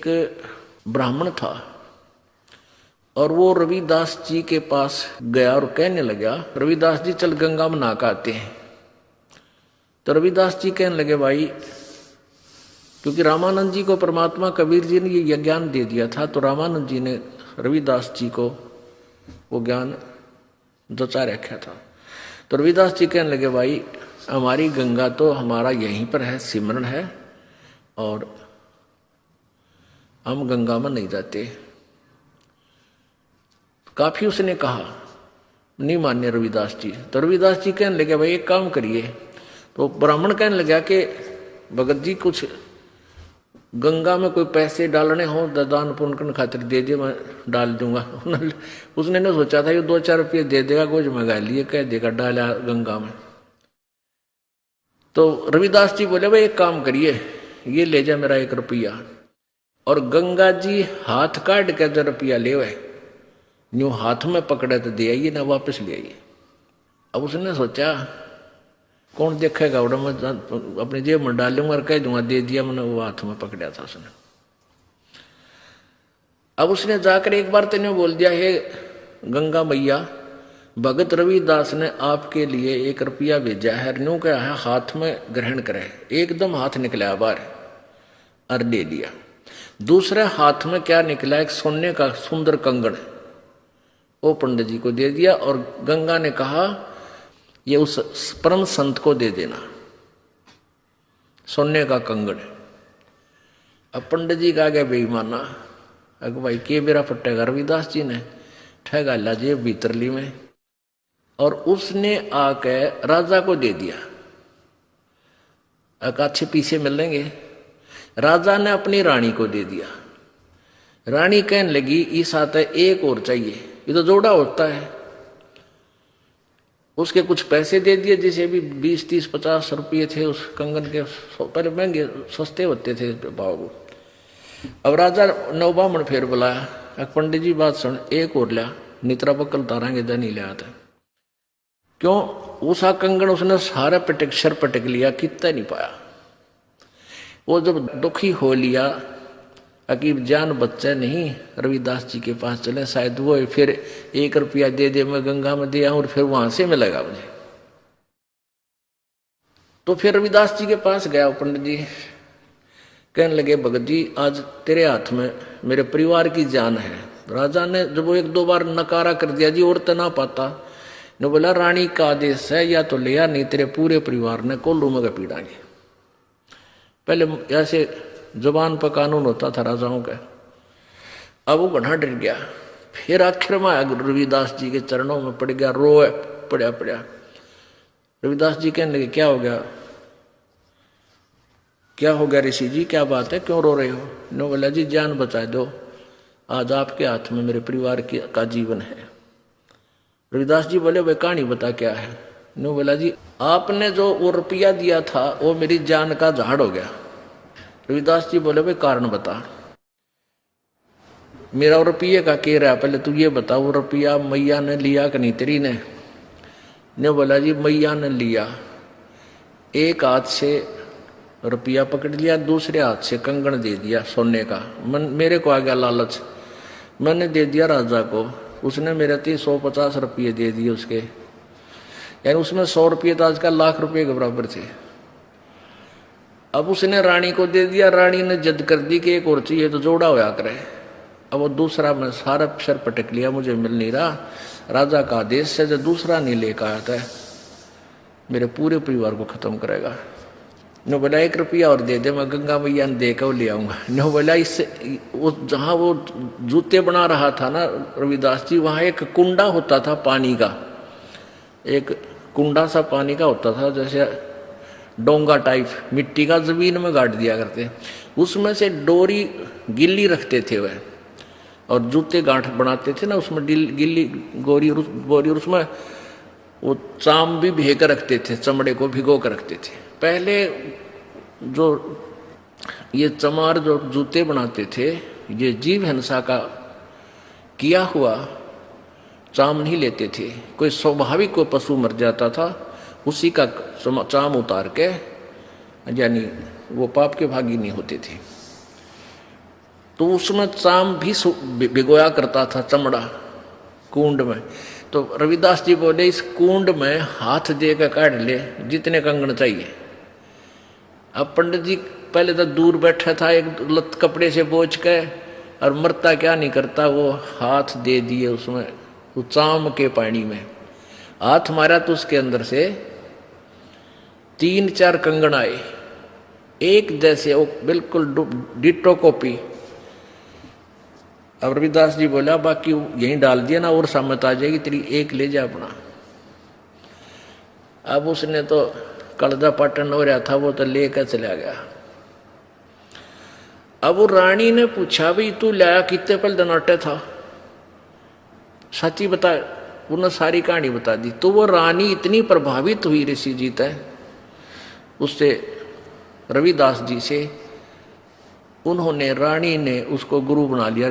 एक ब्राह्मण था और वो रविदास जी के पास गया और कहने लगा, रविदास जी चल गंगा में नहा के आते हैं। तो रविदास जी कहने लगे, भाई क्योंकि रामानंद जी को परमात्मा कबीर जी ने ये ज्ञान दे दिया था, तो रामानंद जी ने रविदास जी को वो ज्ञान जचा रखा था। तो रविदास जी कहने लगे, भाई हमारी गंगा तो हमारा यहीं पर है, सिमरन है, और हम गंगा में नहीं जाते। काफी उसने कहा, नहीं मान्य रविदास जी। तो रविदास जी कहने लगे, भाई एक काम करिए। तो ब्राह्मण कहने लगा कि भगत जी कुछ गंगा में कोई पैसे डालने हो दान पुण्य करने खातिर दे दिए, मैं डाल दूंगा। उसने न सोचा था ये 2-4 रुपये दे देगा, कुछ मंगा लिए, कह देगा डाला गंगा में। तो रविदास जी बोले, भाई एक काम करिए, ये ले जा मेरा 1 रुपया, और गंगा जी हाथ काट के जो रुपया ले हुए यूं हाथ में पकड़े तो दे आइए, ना वापस ले आइए। अब उसने सोचा कौन देखेगा, उड़ा मैं अपनी जेब में डाल लूंगा और कह दूंगा दे दिया, मैंने वो हाथ में पकड़ा था उसने। अब उसने जाकर एक बार तेने बोल दिया, हे गंगा मैया, भगत रविदास ने आपके लिए 1 रुपया भेजा है, न्यू क्या है हाथ में ग्रहण करे। एकदम हाथ निकला बाहर और दे दिया। दूसरे हाथ में क्या निकला, एक सोने का सुंदर कंगन, वो पंडित जी को दे दिया, और गंगा ने कहा ये उस परम संत को दे देना, सोने का कंगन। अब पंडित जी का गया बेईमाना, अगर भाई के बेरा फटेगा, रविदास जी ने ठगा ला जेब भीतरली में, और उसने आके राजा को दे दिया। अच्छे पीछे मिलेंगे। राजा ने अपनी रानी को दे दिया। रानी कहने लगी, इस आते एक और चाहिए, ये तो जोड़ा होता है। उसके कुछ पैसे दे दिए, जैसे भी 20, 30, 50 रुपये थे उस कंगन के, पहले महंगे सस्ते होते थे भाव। अब राजा नवबामण फिर बुलाया, पंडित जी बात सुन, एक और लिया, नित्रा बकल तारांगे दनी लिया था। क्यों? उसा कंगन उसने सारा पटक सर पटक लिया, कितना नहीं पाया। वो जब दुखी हो लिया, अकीब जान बच्चा नहीं, रविदास जी के पास चले, शायद वो फिर 1 रुपया दे दे, मैं गंगा में दे आऊं और फिर वहां से मिलेगा मुझे। तो फिर रविदास जी के पास गया पंडित जी, कहने लगे, भगत जी आज तेरे हाथ में मेरे परिवार की जान है। राजा ने जब वो 1-2 बार नकारा कर दिया, जी और तना पाता, ने बोला रानी का आदेश है, या तो लिया, नहीं तेरे पूरे परिवार ने कोल्लू में पीड़ाएंगे। पहले ऐसे जुबान पर कानून होता था राजाओं का। अब वो घना डर गया, फिर आखिर में रविदास जी के चरणों में पड़ गया, रोए पड़ा। रविदास जी कहने लगे, क्या हो गया, क्या हो गया ऋषि जी, क्या बात है, क्यों रो रहे हो? नो बोला, जी जान बचा दो, आज आपके हाथ में मेरे परिवार का जीवन है। रविदास जी बोले, वे कहानी बता क्या है? नो बोला, जी आपने जो वो रुपया दिया था वो मेरी जान का झाड़ हो गया। रविदास जी बोले, भाई कारण बता, मेरा रुपये का कह रहा है, पहले तू ये बता, वो रुपया मैया ने लिया कि नहीं तेरी ने बोला, जी मैया ने लिया, एक हाथ से रुपया पकड़ लिया, दूसरे हाथ से कंगन दे दिया सोने का। मेरे को आ गया लालच, मैंने दे दिया राजा को, उसने मेरे 150 रुपये दे दिए उसके, यानी उसमें 100 रुपये तो आजकल लाख रुपये के बराबर थे। अब उसने रानी को दे दिया, रानी ने जिद कर दी कि एक और चाहिए, तो जोड़ा होया करे। अब वो दूसरा मैं सारा सर पटक लिया, मुझे मिल नहीं रहा, राजा का आदेश से जो दूसरा नहीं लेकर आता है मेरे पूरे परिवार को खत्म करेगा। नो बोला, 1 रुपया और दे दे, मैं गंगा मैया ने देकर ले आऊंगा। नो बोला, इससे वो जहाँ वो जूते बना रहा था ना रविदास जी, वहाँ एक कुंडा होता था पानी का, एक कुंडा सा पानी का होता था, जैसे डोंगा टाइप मिट्टी का, जमीन में गाड़ दिया करते, उसमें से डोरी गिल्ली रखते थे वह, और जूते गांठ बनाते थे ना, उसमें गिल्ली बोरी, उसमें वो चाम भी भे कर रखते थे, चमड़े को भिगो कर रखते थे। पहले जो ये चमार जो जूते बनाते थे, ये जीव हिंसा का किया हुआ चाम नहीं लेते थे। कोई स्वाभाविक कोई पशु मर जाता था, उसी का चाम उतार के, यानी वो पाप के भागी नहीं होते थे। तो उसमें चाम भी भिगोया करता था, चमड़ा कुंड में। तो रविदास जी बोले इस कुंड में हाथ दे कर काढ़ ले जितने कंगन चाहिए। अब पंडित जी पहले तो दूर बैठा था, एक लत कपड़े से बोझ के, और मरता क्या नहीं करता, वो हाथ दे दिए उसमें, वो चाम के पानी में हाथ मारा तो उसके अंदर से 3-4 कंगन आए, एक जैसे, वो बिल्कुल डिटो कॉपी। अब रविदास जी बोला बाकी यहीं डाल दिया ना, और सामत आ जाएगी तेरी, एक ले जा अपना। अब उसने तो कलजा पाटन हो रहा था, वो तो लेकर चला गया। अब वो रानी ने पूछा भाई तू लाया कितने पल दनाटे था, सच्ची बता। उन्होंने सारी कहानी बता दी। तो वो रानी इतनी प्रभावित हुई ऋषि जी तय उससे, रविदास जी से, उन्होंने, रानी ने उसको गुरु बना लिया।